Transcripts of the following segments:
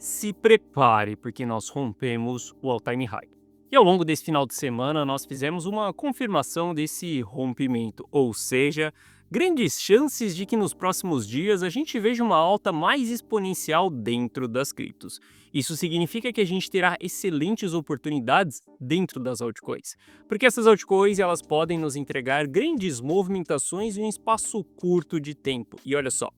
Se prepare, porque nós rompemos o all-time high. E ao longo desse final de semana, nós fizemos uma confirmação desse rompimento, ou seja, grandes chances de que nos próximos dias a gente veja uma alta mais exponencial dentro das criptos. Isso significa que a gente terá excelentes oportunidades dentro das altcoins, porque essas altcoins elas podem nos entregar grandes movimentações em um espaço curto de tempo. E olha só,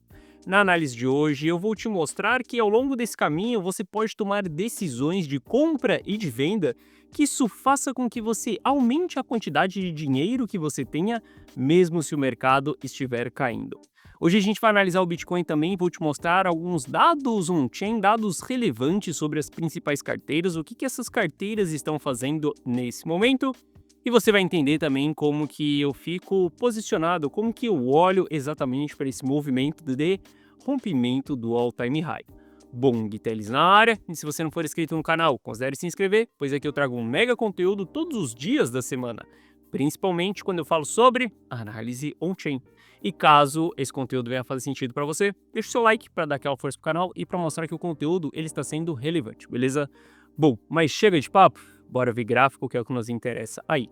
na análise de hoje, eu vou te mostrar que ao longo desse caminho você pode tomar decisões de compra e de venda que isso faça com que você aumente a quantidade de dinheiro que você tenha, mesmo se o mercado estiver caindo. Hoje a gente vai analisar o Bitcoin também, vou te mostrar alguns dados on-chain, dados relevantes sobre as principais carteiras, o que essas carteiras estão fazendo nesse momento. E você vai entender também como que eu fico posicionado, como que eu olho exatamente para esse movimento de rompimento do all-time high. Bom, Guiteles na área, e se você não for inscrito no canal, considere se inscrever, pois aqui eu trago um mega conteúdo todos os dias da semana, principalmente quando eu falo sobre análise on-chain. E caso esse conteúdo venha fazer sentido para você, deixa o seu like para dar aquela força pro canal e para mostrar que o conteúdo ele está sendo relevante, beleza? Bom, mas chega de papo, bora ver gráfico que é o que nos interessa aí.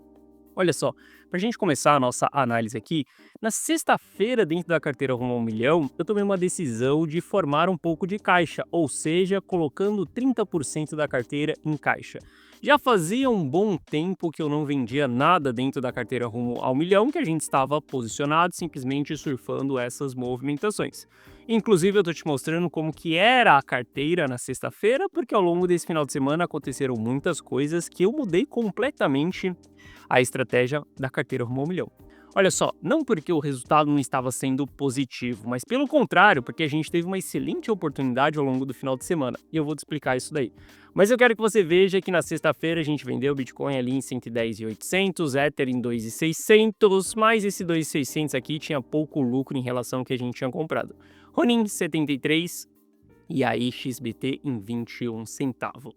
Olha só, para a gente começar a nossa análise aqui, na sexta-feira, dentro da carteira Rumo ao Milhão, eu tomei uma decisão de formar um pouco de caixa, ou seja, colocando 30% da carteira em caixa. Já fazia um bom tempo que eu não vendia nada dentro da carteira Rumo ao Milhão, que a gente estava posicionado simplesmente surfando essas movimentações. Inclusive, eu estou te mostrando como que era a carteira na sexta-feira, porque ao longo desse final de semana aconteceram muitas coisas que eu mudei completamente a estratégia da carteira Rumo ao Milhão. Olha só, não porque o resultado não estava sendo positivo, mas pelo contrário, porque a gente teve uma excelente oportunidade ao longo do final de semana, e eu vou te explicar isso daí. Mas eu quero que você veja que na sexta-feira a gente vendeu o Bitcoin ali em 110.800, Ether em 2.600, mas esse 2.600 aqui tinha pouco lucro em relação ao que a gente tinha comprado. Ronin 73 e aí XBT em 21 centavos.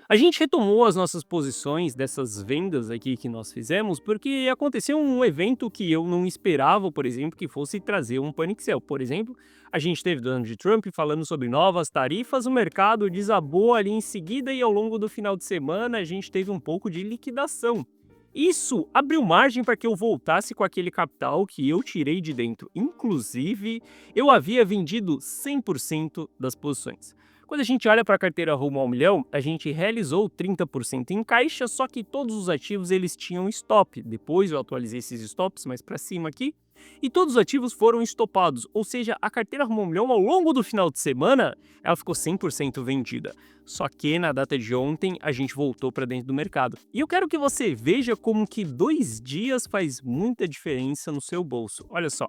A gente retomou as nossas posições dessas vendas aqui que nós fizemos porque aconteceu um evento que eu não esperava, por exemplo, que fosse trazer um panic sell. Por exemplo, a gente teve Donald Trump falando sobre novas tarifas, o mercado desabou ali em seguida e ao longo do final de semana a gente teve um pouco de liquidação. Isso abriu margem para que eu voltasse com aquele capital que eu tirei de dentro. Inclusive, eu havia vendido 100% das posições. Quando a gente olha para a carteira Rumo ao Milhão, a gente realizou 30% em caixa, só que todos os ativos eles tinham stop. Depois eu atualizei esses stops mais para cima aqui, e todos os ativos foram estopados, ou seja, a carteira Rumo ao Milhão ao longo do final de semana, ela ficou 100% vendida. Só que na data de ontem a gente voltou para dentro do mercado. E eu quero que você veja como que 2 dias faz muita diferença no seu bolso. Olha só.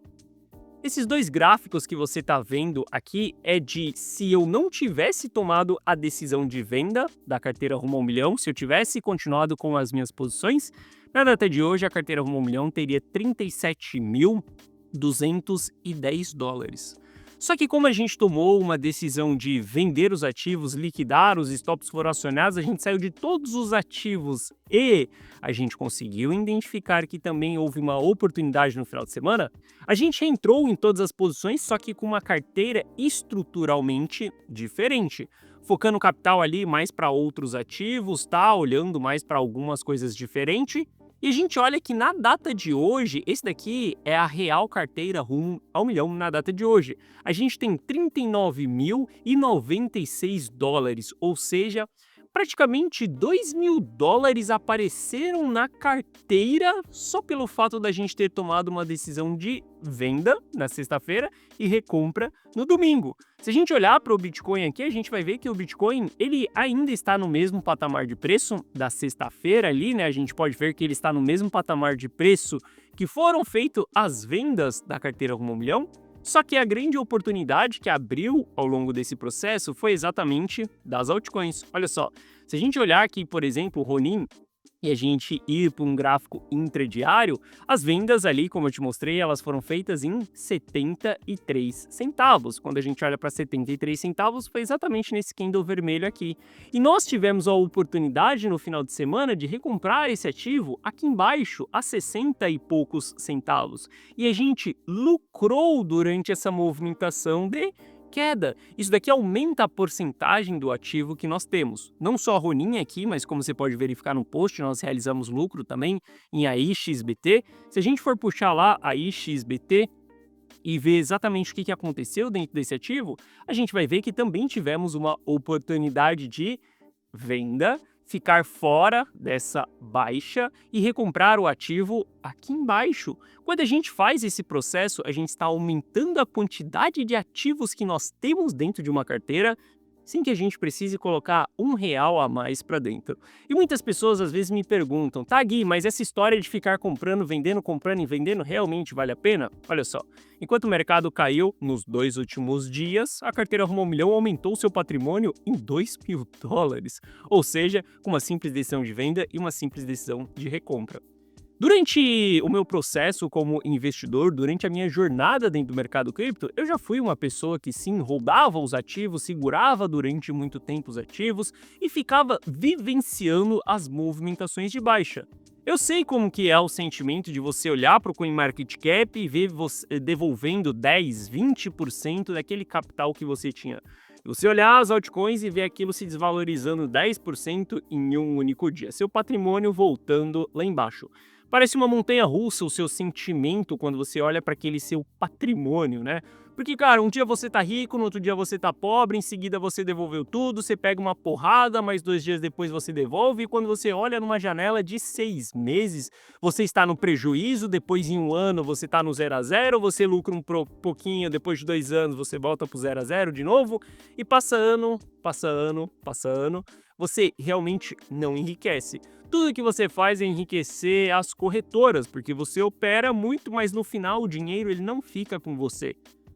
Esses dois gráficos que você está vendo aqui é de se eu não tivesse tomado a decisão de venda da carteira Rumo ao Milhão, se eu tivesse continuado com as minhas posições, na data de hoje a carteira Rumo ao Milhão teria 37.210 dólares. Só que como a gente tomou uma decisão de vender os ativos, liquidar, os stops foram acionados, a gente saiu de todos os ativos e a gente conseguiu identificar que também houve uma oportunidade no final de semana, a gente entrou em todas as posições, só que com uma carteira estruturalmente diferente, focando o capital ali mais para outros ativos, tá? Olhando mais para algumas coisas diferentes. E a gente olha que na data de hoje, esse daqui é a real carteira Rumo ao Milhão na data de hoje. A gente tem 39.096 dólares, ou seja, praticamente 2.000 dólares apareceram na carteira só pelo fato da gente ter tomado uma decisão de venda na sexta-feira e recompra no domingo. Se a gente olhar para o Bitcoin aqui, a gente vai ver que o Bitcoin ele ainda está no mesmo patamar de preço da sexta-feira ali, né? A gente pode ver que ele está no mesmo patamar de preço que foram feitas as vendas da carteira Rumo ao Milhão. Só que a grande oportunidade que abriu ao longo desse processo foi exatamente das altcoins. Olha só, se a gente olhar aqui, por exemplo, o Ronin, e a gente ir para um gráfico intradiário, as vendas ali, como eu te mostrei, elas foram feitas em 73 centavos. Quando a gente olha para 73 centavos, foi exatamente nesse candle vermelho aqui. E nós tivemos a oportunidade no final de semana de recomprar esse ativo aqui embaixo a 60 e poucos centavos. E a gente lucrou durante essa movimentação de queda. Isso daqui aumenta a porcentagem do ativo que nós temos. Não só a Ronin aqui, mas como você pode verificar no post, nós realizamos lucro também em AIXBT. Se a gente for puxar lá a AIXBT e ver exatamente o que aconteceu dentro desse ativo, a gente vai ver que também tivemos uma oportunidade de venda, ficar fora dessa baixa e recomprar o ativo aqui embaixo. Quando a gente faz esse processo, a gente está aumentando a quantidade de ativos que nós temos dentro de uma carteira, sem que a gente precise colocar R$ 1 a mais para dentro. E muitas pessoas às vezes me perguntam, tá Gui, mas essa história de ficar comprando e vendendo realmente vale a pena? Olha só, enquanto o mercado caiu nos 2 últimos dias, a carteira Rumo ao Milhão aumentou seu patrimônio em $2.000, ou seja, com uma simples decisão de venda e uma simples decisão de recompra. Durante o meu processo como investidor, durante a minha jornada dentro do mercado cripto, eu já fui uma pessoa que sim, rodava os ativos, segurava durante muito tempo os ativos e ficava vivenciando as movimentações de baixa. Eu sei como que é o sentimento de você olhar para o CoinMarketCap e ver você devolvendo 10, 20% daquele capital que você tinha. Você olhar as altcoins e ver aquilo se desvalorizando 10% em um único dia, seu patrimônio voltando lá embaixo. Parece uma montanha-russa o seu sentimento quando você olha para aquele seu patrimônio, né? Porque, cara, um dia você tá rico, no outro dia você tá pobre, em seguida você devolveu tudo, você pega uma porrada, mas 2 dias depois você devolve, e quando você olha numa janela de 6 meses, você está no prejuízo, depois em um ano você tá no 0 a 0, você lucra pouquinho, depois de 2 anos você volta pro 0 a 0 de novo, e passa ano, você realmente não enriquece. Tudo que você faz é enriquecer as corretoras, porque você opera muito, mas no final o dinheiro ele não fica com você.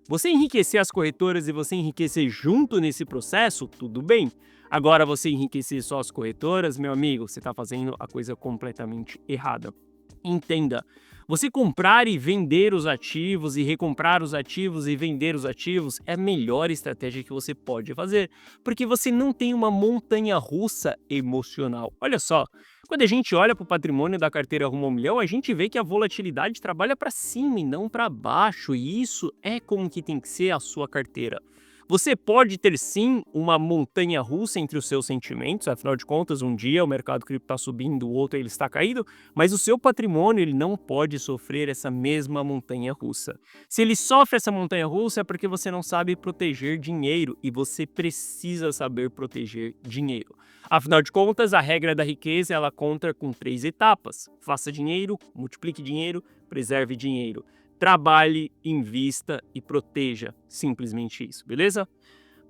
Você enriquecer as corretoras e você enriquecer junto nesse processo, tudo bem. Agora você enriquecer só as corretoras, meu amigo, você está fazendo a coisa completamente errada. Entenda, você comprar e vender os ativos e recomprar os ativos e vender os ativos é a melhor estratégia que você pode fazer, porque você não tem uma montanha-russa emocional. Olha só, quando a gente olha para o patrimônio da carteira Rumo ao Milhão, a gente vê que a volatilidade trabalha para cima e não para baixo, e isso é como que tem que ser a sua carteira. Você pode ter sim uma montanha-russa entre os seus sentimentos, afinal de contas, um dia o mercado cripto está subindo, o outro ele está caindo, mas o seu patrimônio ele não pode sofrer essa mesma montanha-russa. Se ele sofre essa montanha-russa é porque você não sabe proteger dinheiro e você precisa saber proteger dinheiro. Afinal de contas, a regra da riqueza ela conta com 3 etapas: faça dinheiro, multiplique dinheiro, preserve dinheiro. Trabalhe, invista e proteja. Simplesmente isso, beleza?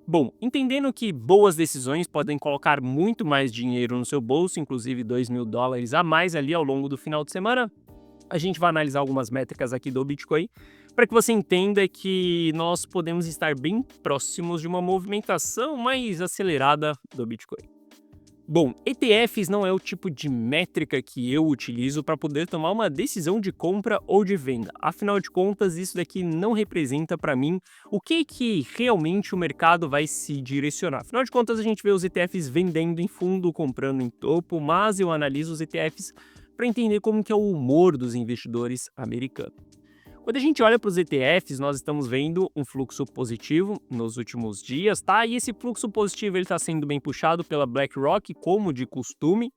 Bom, entendendo que boas decisões podem colocar muito mais dinheiro no seu bolso, inclusive $2.000 a mais ali ao longo do final de semana, a gente vai analisar algumas métricas aqui do Bitcoin para que você entenda que nós podemos estar bem próximos de uma movimentação mais acelerada do Bitcoin. Bom, ETFs não é o tipo de métrica que eu utilizo para poder tomar uma decisão de compra ou de venda. Afinal de contas, isso daqui não representa para mim o que realmente o mercado vai se direcionar. Afinal de contas, a gente vê os ETFs vendendo em fundo, comprando em topo, mas eu analiso os ETFs para entender como que é o humor dos investidores americanos. Quando a gente olha para os ETFs, nós estamos vendo um fluxo positivo nos últimos dias, tá? E esse fluxo positivo está sendo bem puxado pela BlackRock, como de costume.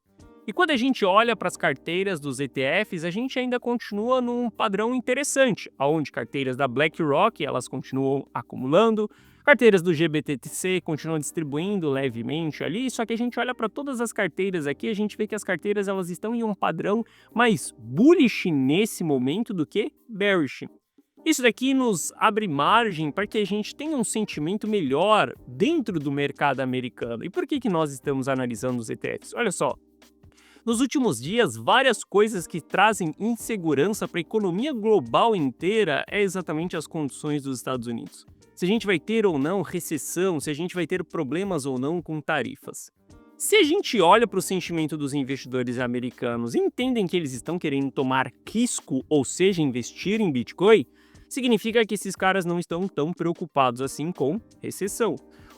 E quando a gente olha para as carteiras dos ETFs, a gente ainda continua num padrão interessante, onde carteiras da BlackRock elas continuam acumulando, carteiras do GBTC continuam distribuindo levemente ali, só que a gente olha para todas as carteiras aqui, a gente vê que as carteiras elas estão em um padrão mais bullish nesse momento do que bearish. Isso daqui nos abre margem para que a gente tenha um sentimento melhor dentro do mercado americano. E por que nós estamos analisando os ETFs? Olha só, nos últimos dias, várias coisas que trazem insegurança para a economia global inteira é exatamente as condições dos Estados Unidos. Se a gente vai ter ou não recessão, se a gente vai ter problemas ou não com tarifas. Se a gente olha para o sentimento dos investidores americanos e entendem que eles estão querendo tomar risco, ou seja, investir em Bitcoin, significa que esses caras não estão tão preocupados assim com recessão.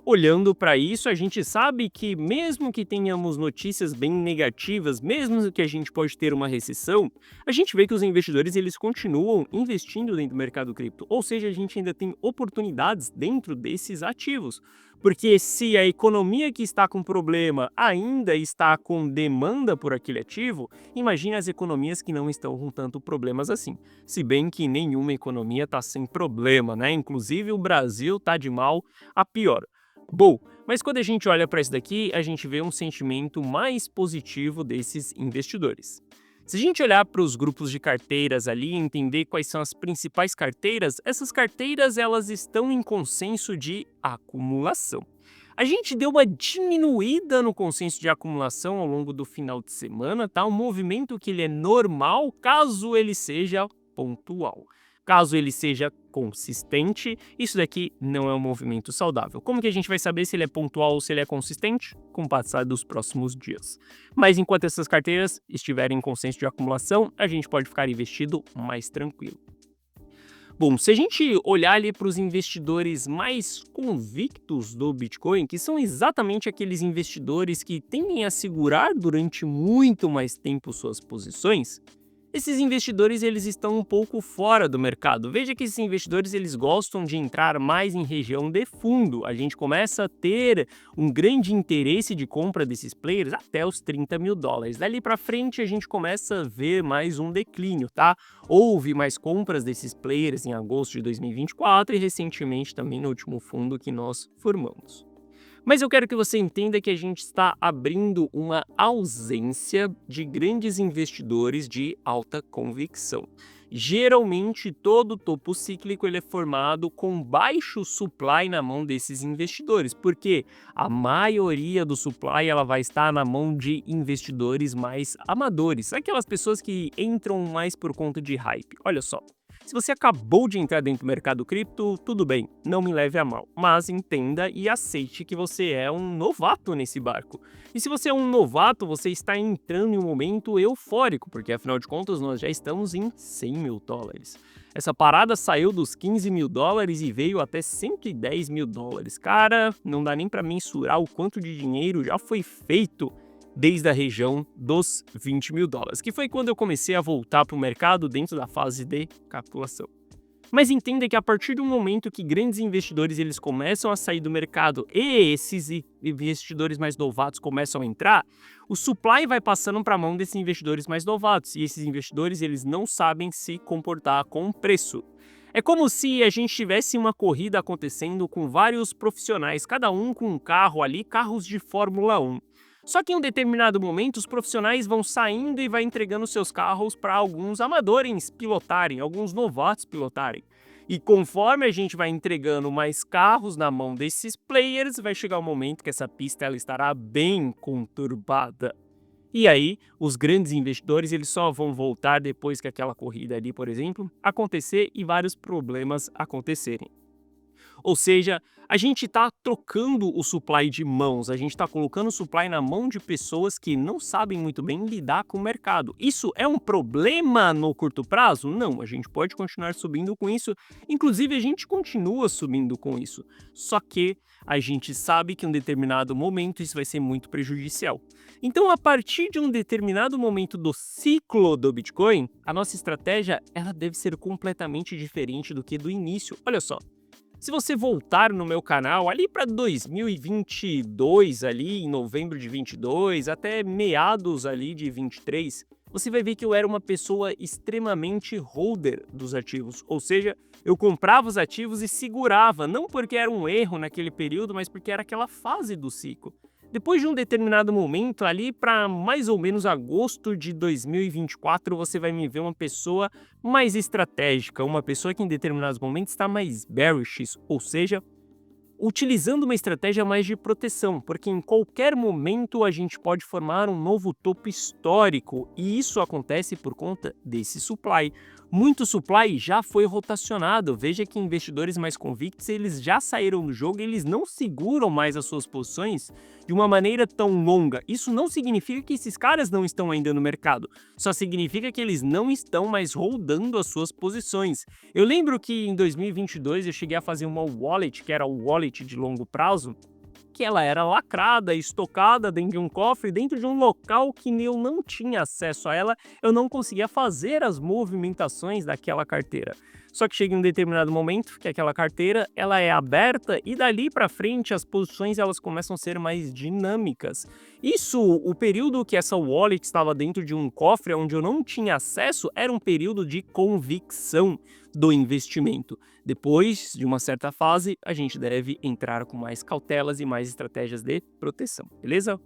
Olhando para isso, a gente sabe que mesmo que tenhamos notícias bem negativas, mesmo que a gente pode ter uma recessão, a gente vê que os investidores eles continuam investindo dentro do mercado cripto, ou seja, a gente ainda tem oportunidades dentro desses ativos. Porque se a economia que está com problema ainda está com demanda por aquele ativo, imagine as economias que não estão com tanto problemas assim. Se bem que nenhuma economia está sem problema, né? Inclusive o Brasil está de mal a pior. Bom, mas quando a gente olha para isso daqui, a gente vê um sentimento mais positivo desses investidores. Se a gente olhar para os grupos de carteiras ali e entender quais são as principais carteiras, essas carteiras elas estão em consenso de acumulação. A gente deu uma diminuída no consenso de acumulação ao longo do final de semana, tá? Um movimento que ele é normal caso ele seja pontual. Caso ele seja consistente, isso daqui não é um movimento saudável. Como que a gente vai saber se ele é pontual ou se ele é consistente? Com o passar dos próximos dias. Mas enquanto essas carteiras estiverem em consenso de acumulação, a gente pode ficar investido mais tranquilo. Bom, se a gente olhar ali para os investidores mais convictos do Bitcoin, que são exatamente aqueles investidores que tendem a segurar durante muito mais tempo suas posições, esses investidores eles estão um pouco fora do mercado. Veja que esses investidores eles gostam de entrar mais em região de fundo. A gente começa a ter um grande interesse de compra desses players até os 30 mil dólares. Dali para frente a gente começa a ver mais um declínio, tá? Houve mais compras desses players em agosto de 2024 e recentemente também no último fundo que nós formamos. Mas eu quero que você entenda que a gente está abrindo uma ausência de grandes investidores de alta convicção. Geralmente, todo topo cíclico ele é formado com baixo supply na mão desses investidores, porque a maioria do supply ela vai estar na mão de investidores mais amadores, aquelas pessoas que entram mais por conta de hype. Olha só. Se você acabou de entrar dentro do mercado cripto, tudo bem, não me leve a mal, mas entenda e aceite que você é um novato nesse barco. E se você é um novato, você está entrando em um momento eufórico, porque afinal de contas nós já estamos em 100 mil dólares. Essa parada saiu dos 15 mil dólares e veio até 110 mil dólares. Cara, não dá nem para mensurar o quanto de dinheiro já foi feito desde a região dos 20 mil dólares, que foi quando eu comecei a voltar para o mercado dentro da fase de capitulação. Mas entenda que a partir do momento que grandes investidores eles começam a sair do mercado e esses investidores mais novatos começam a entrar, o supply vai passando para a mão desses investidores mais novatos e esses investidores eles não sabem se comportar com o preço. É como se a gente tivesse uma corrida acontecendo com vários profissionais, cada um com um carro ali, carros de Fórmula 1. Só que em um determinado momento, os profissionais vão saindo e vai entregando seus carros para alguns amadores pilotarem, alguns novatos pilotarem. E conforme a gente vai entregando mais carros na mão desses players, vai chegar um momento que essa pista ela estará bem conturbada. E aí, os grandes investidores eles só vão voltar depois que aquela corrida ali, por exemplo, acontecer e vários problemas acontecerem. Ou seja, a gente está trocando o supply de mãos, a gente está colocando o supply na mão de pessoas que não sabem muito bem lidar com o mercado. Isso é um problema no curto prazo? Não, a gente pode continuar subindo com isso, inclusive a gente continua subindo com isso. Só que a gente sabe que em um determinado momento isso vai ser muito prejudicial. Então, a partir de um determinado momento do ciclo do Bitcoin, a nossa estratégia ela deve ser completamente diferente do que do início. Olha só. Se você voltar no meu canal ali para 2022, ali em novembro de 22, até meados ali de 23, você vai ver que eu era uma pessoa extremamente holder dos ativos, ou seja, eu comprava os ativos e segurava, não porque era um erro naquele período, mas porque era aquela fase do ciclo. Depois de um determinado momento, ali para mais ou menos agosto de 2024, você vai me ver uma pessoa mais estratégica, uma pessoa que em determinados momentos está mais bearish, ou seja, utilizando uma estratégia mais de proteção, porque em qualquer momento a gente pode formar um novo topo histórico e isso acontece por conta desse supply. Muito supply já foi rotacionado, veja que investidores mais convictos eles já saíram do jogo e eles não seguram mais as suas posições de uma maneira tão longa. Isso não significa que esses caras não estão ainda no mercado, só significa que eles não estão mais holdando as suas posições. Eu lembro que em 2022 eu cheguei a fazer uma wallet, que era o wallet de longo prazo, que ela era lacrada, estocada dentro de um cofre, dentro de um local que eu não tinha acesso a ela, eu não conseguia fazer as movimentações daquela carteira. Só que chega em um determinado momento que aquela carteira ela é aberta e dali para frente as posições elas começam a ser mais dinâmicas. Isso, o período que essa wallet estava dentro de um cofre onde eu não tinha acesso, era um período de convicção do investimento. Depois de uma certa fase, a gente deve entrar com mais cautelas e mais estratégias de proteção, beleza?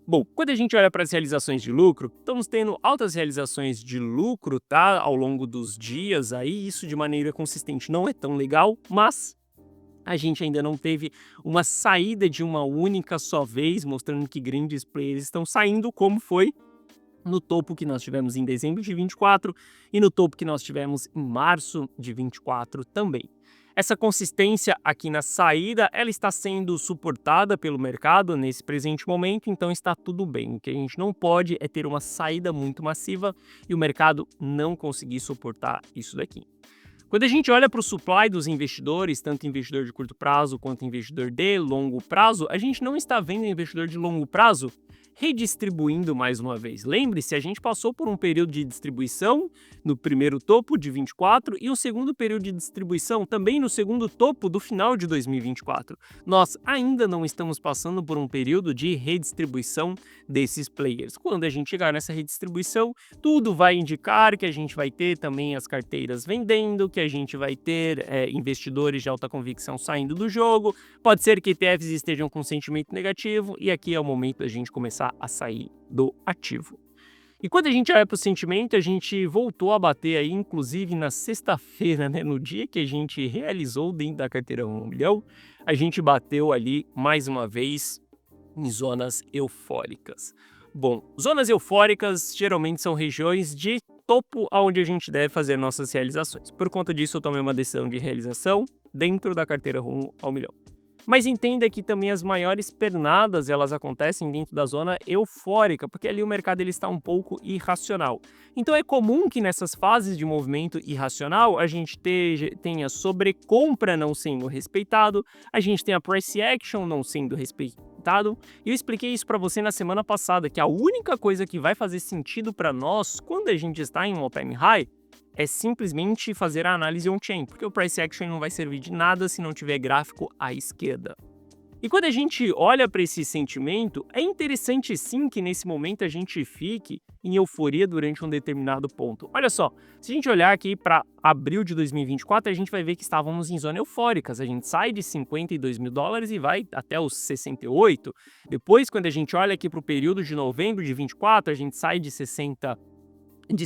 Bom, quando a gente olha para as realizações de lucro, estamos tendo altas realizações de lucro, tá? Ao longo dos dias aí, isso de maneira consistente não é tão legal, mas a gente ainda não teve uma saída de uma única só vez, mostrando que grandes players estão saindo, como foi no topo que nós tivemos em dezembro de 24 e no topo que nós tivemos em março de 24 também. Essa consistência aqui na saída, ela está sendo suportada pelo mercado nesse presente momento, então está tudo bem. O que a gente não pode é ter uma saída muito massiva e o mercado não conseguir suportar isso daqui. Quando a gente olha para o supply dos investidores, tanto investidor de curto prazo quanto investidor de longo prazo, a gente não está vendo investidor de longo prazo redistribuindo mais uma vez. Lembre-se, a gente passou por um período de distribuição no primeiro topo de 24 e um segundo período de distribuição também no segundo topo do final de 2024. Nós ainda não estamos passando por um período de redistribuição desses players. Quando a gente chegar nessa redistribuição, tudo vai indicar que a gente vai ter também as carteiras vendendo, que a gente vai ter investidores de alta convicção saindo do jogo, pode ser que ETFs estejam com sentimento negativo e aqui é o momento da gente começar a sair do ativo. E quando a gente olha para o sentimento, a gente voltou a bater aí, inclusive na sexta-feira, né, no dia que a gente realizou dentro da carteira 1 milhão, a gente bateu ali mais uma vez em zonas eufóricas. Bom, zonas eufóricas geralmente são regiões de topo onde a gente deve fazer nossas realizações. Por conta disso, eu tomei uma decisão de realização dentro da carteira rumo ao milhão. Mas entenda que também as maiores pernadas elas acontecem dentro da zona eufórica, porque ali o mercado ele está um pouco irracional. Então é comum que nessas fases de movimento irracional a gente tenha sobrecompra não sendo respeitado, a gente tenha price action não sendo respeitado. E eu expliquei isso para você na semana passada, que a única coisa que vai fazer sentido para nós quando a gente está em um all-time high é simplesmente fazer a análise on-chain, porque o price action não vai servir de nada se não tiver gráfico à esquerda. E quando a gente olha para esse sentimento, é interessante sim que nesse momento a gente fique em euforia durante um determinado ponto. Olha só, se a gente olhar aqui para abril de 2024, a gente vai ver que estávamos em zona eufóricas. A gente sai de 52 mil dólares e vai até os 68. Depois, quando a gente olha aqui para o período de novembro de 24, a gente sai de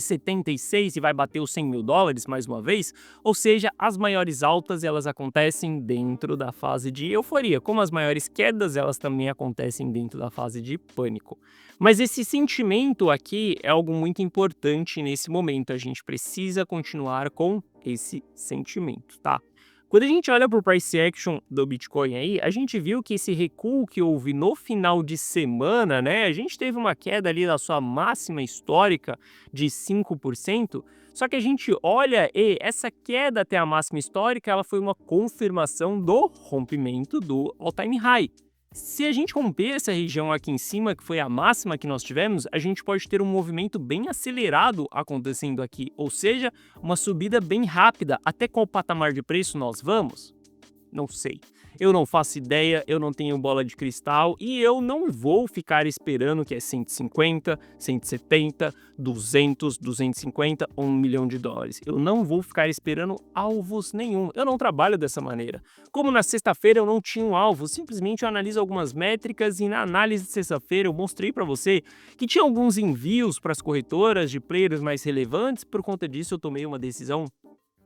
76 e vai bater os 100 mil dólares mais uma vez, ou seja, as maiores altas elas acontecem dentro da fase de euforia, como as maiores quedas elas também acontecem dentro da fase de pânico. Mas esse sentimento aqui é algo muito importante nesse momento, a gente precisa continuar com esse sentimento, tá? Quando a gente olha para o price action do Bitcoin aí, a gente viu que esse recuo que houve no final de semana, né? A gente teve uma queda ali da sua máxima histórica de 5%, só que a gente olha e essa queda até a máxima histórica, ela foi uma confirmação do rompimento do all-time high. Se a gente romper essa região aqui em cima, que foi a máxima que nós tivemos, a gente pode ter um movimento bem acelerado acontecendo aqui, ou seja, uma subida bem rápida. Até qual patamar de preço nós vamos? Não sei. Eu não faço ideia, eu não tenho bola de cristal e eu não vou ficar esperando que é 150, 170, 200, 250 ou 1 milhão de dólares. Eu não vou ficar esperando alvos nenhum. Eu não trabalho dessa maneira. Como na sexta-feira eu não tinha um alvo, simplesmente eu analiso algumas métricas e na análise de sexta-feira eu mostrei para você que tinha alguns envios para as corretoras de players mais relevantes. Por conta disso eu tomei uma decisão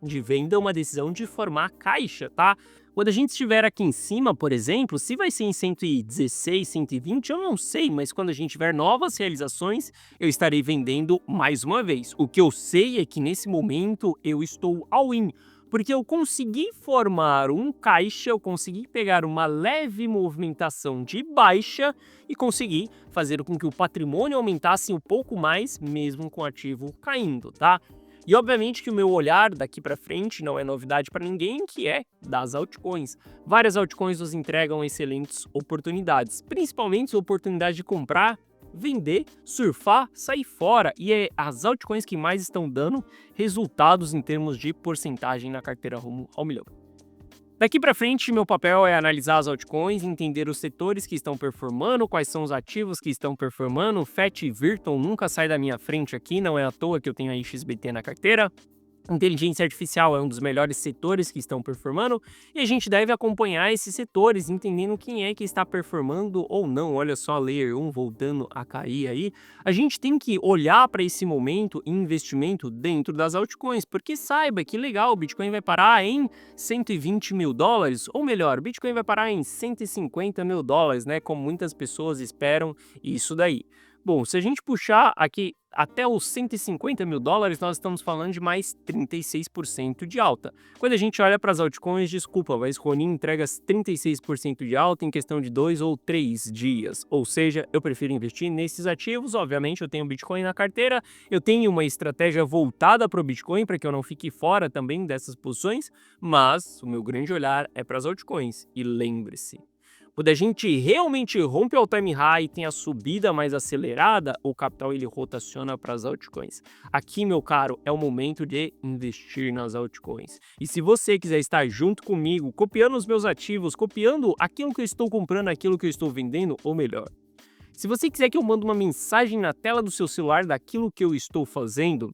de venda, uma decisão de formar caixa, tá? Quando a gente estiver aqui em cima, por exemplo, se vai ser em 116, 120, eu não sei, mas quando a gente tiver novas realizações, eu estarei vendendo mais uma vez. O que eu sei é que nesse momento eu estou all-in, porque eu consegui formar um caixa, eu consegui pegar uma leve movimentação de baixa e consegui fazer com que o patrimônio aumentasse um pouco mais, mesmo com o ativo caindo, tá? E obviamente que o meu olhar daqui para frente não é novidade para ninguém, que é das altcoins. Várias altcoins nos entregam excelentes oportunidades, principalmente a oportunidade de comprar, vender, surfar, sair fora, e é as altcoins que mais estão dando resultados em termos de porcentagem na carteira rumo ao milhão. Daqui para frente, meu papel é analisar as altcoins, entender os setores que estão performando, quais são os ativos que estão performando. FET e Virton nunca sai da minha frente aqui, não é à toa que eu tenho a XBT na carteira. Inteligência artificial é um dos melhores setores que estão performando e a gente deve acompanhar esses setores, entendendo quem é que está performando ou não. Olha só, Layer 1 voltando a cair aí. A gente tem que olhar para esse momento e investimento dentro das altcoins, porque saiba que legal, o Bitcoin vai parar em 120 mil dólares, ou melhor, o Bitcoin vai parar em 150 mil dólares, né? Como muitas pessoas esperam isso daí. Bom, se a gente puxar aqui até os 150 mil dólares, nós estamos falando de mais 36% de alta. Quando a gente olha para as altcoins, desculpa, mas Ronin entrega 36% de alta em questão de 2 ou 3 dias. Ou seja, eu prefiro investir nesses ativos. Obviamente, eu tenho Bitcoin na carteira, eu tenho uma estratégia voltada para o Bitcoin, para que eu não fique fora também dessas posições, mas o meu grande olhar é para as altcoins. E lembre-se, quando a gente realmente rompe o all-time high e tem a subida mais acelerada, o capital ele rotaciona para as altcoins. Aqui, meu caro, é o momento de investir nas altcoins. E se você quiser estar junto comigo, copiando os meus ativos, copiando aquilo que eu estou comprando, aquilo que eu estou vendendo, ou melhor, se você quiser que eu mande uma mensagem na tela do seu celular daquilo que eu estou fazendo,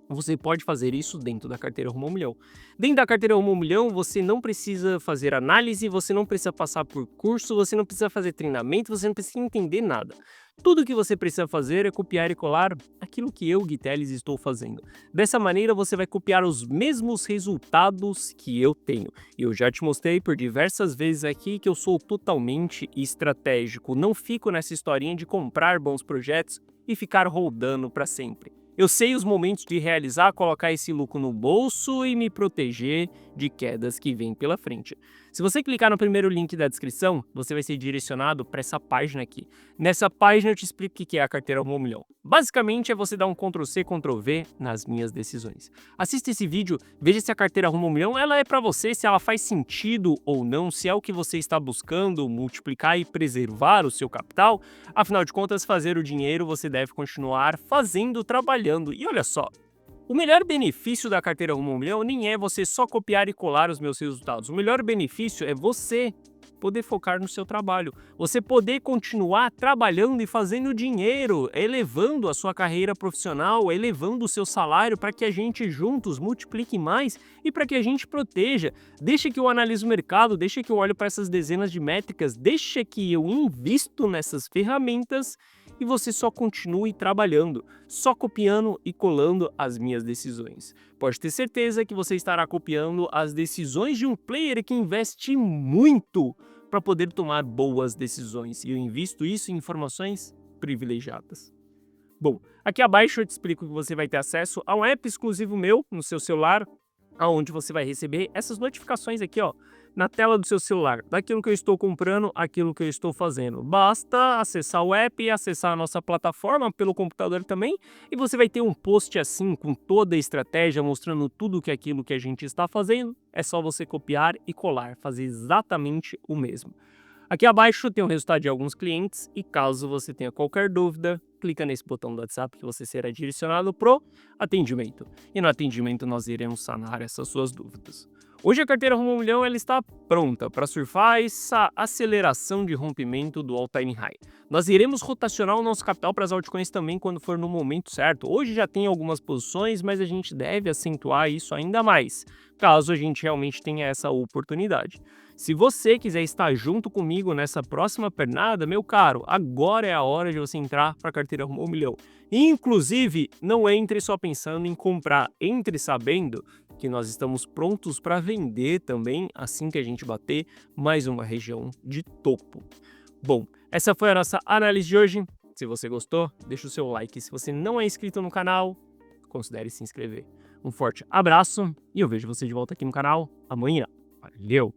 você pode fazer isso dentro da carteira Rumo ao Milhão. Dentro da carteira Rumo ao Milhão, você não precisa fazer análise, você não precisa passar por curso, você não precisa fazer treinamento, você não precisa entender nada. Tudo que você precisa fazer é copiar e colar aquilo que eu, Gui Teles, estou fazendo. Dessa maneira, você vai copiar os mesmos resultados que eu tenho. E eu já te mostrei por diversas vezes aqui que eu sou totalmente estratégico. Não fico nessa historinha de comprar bons projetos e ficar rodando para sempre. Eu sei os momentos de realizar, colocar esse lucro no bolso e me proteger de quedas que vêm pela frente. Se você clicar no primeiro link da descrição, você vai ser direcionado para essa página aqui. Nessa página eu te explico o que é a carteira Rumo ao Milhão. Basicamente é você dar um Ctrl+C, Ctrl+V nas minhas decisões. Assista esse vídeo, veja se a carteira Rumo ao Milhão ela é para você, se ela faz sentido ou não, se é o que você está buscando multiplicar e preservar o seu capital. Afinal de contas, fazer o dinheiro você deve continuar fazendo, trabalhando. E olha só, o melhor benefício da carteira Rumo ao Milhão nem é você só copiar e colar os meus resultados. O melhor benefício é você poder focar no seu trabalho, você poder continuar trabalhando e fazendo dinheiro, elevando a sua carreira profissional, elevando o seu salário para que a gente juntos multiplique mais e para que a gente proteja. Deixa que eu analiso o mercado, deixa que eu olho para essas dezenas de métricas, deixa que eu invisto nessas ferramentas e você só continue trabalhando, só copiando e colando as minhas decisões. Pode ter certeza que você estará copiando as decisões de um player que investe muito para poder tomar boas decisões, e eu invisto isso em informações privilegiadas. Bom, aqui abaixo eu te explico que você vai ter acesso a um app exclusivo meu no seu celular, aonde você vai receber essas notificações aqui, ó, na tela do seu celular, daquilo que eu estou comprando, aquilo que eu estou fazendo. Basta acessar o app e acessar a nossa plataforma pelo computador também, e você vai ter um post assim com toda a estratégia, mostrando tudo que aquilo que a gente está fazendo. É só você copiar e colar, fazer exatamente o mesmo. Aqui abaixo tem o resultado de alguns clientes e caso você tenha qualquer dúvida, clica nesse botão do WhatsApp que você será direcionado pro atendimento. E no atendimento nós iremos sanar essas suas dúvidas. Hoje a carteira Rumo ao Milhão ela está pronta para surfar essa aceleração de rompimento do all-time high. Nós iremos rotacionar o nosso capital para as altcoins também quando for no momento certo. Hoje já tem algumas posições, mas a gente deve acentuar isso ainda mais, caso a gente realmente tenha essa oportunidade. Se você quiser estar junto comigo nessa próxima pernada, meu caro, agora é a hora de você entrar para a carteira Rumo ao Milhão. Inclusive, não entre só pensando em comprar, entre sabendo que nós estamos prontos para vender também assim que a gente bater mais uma região de topo. Bom, essa foi a nossa análise de hoje. Se você gostou, deixa o seu like. Se você não é inscrito no canal, considere se inscrever. Um forte abraço e eu vejo você de volta aqui no canal amanhã. Valeu!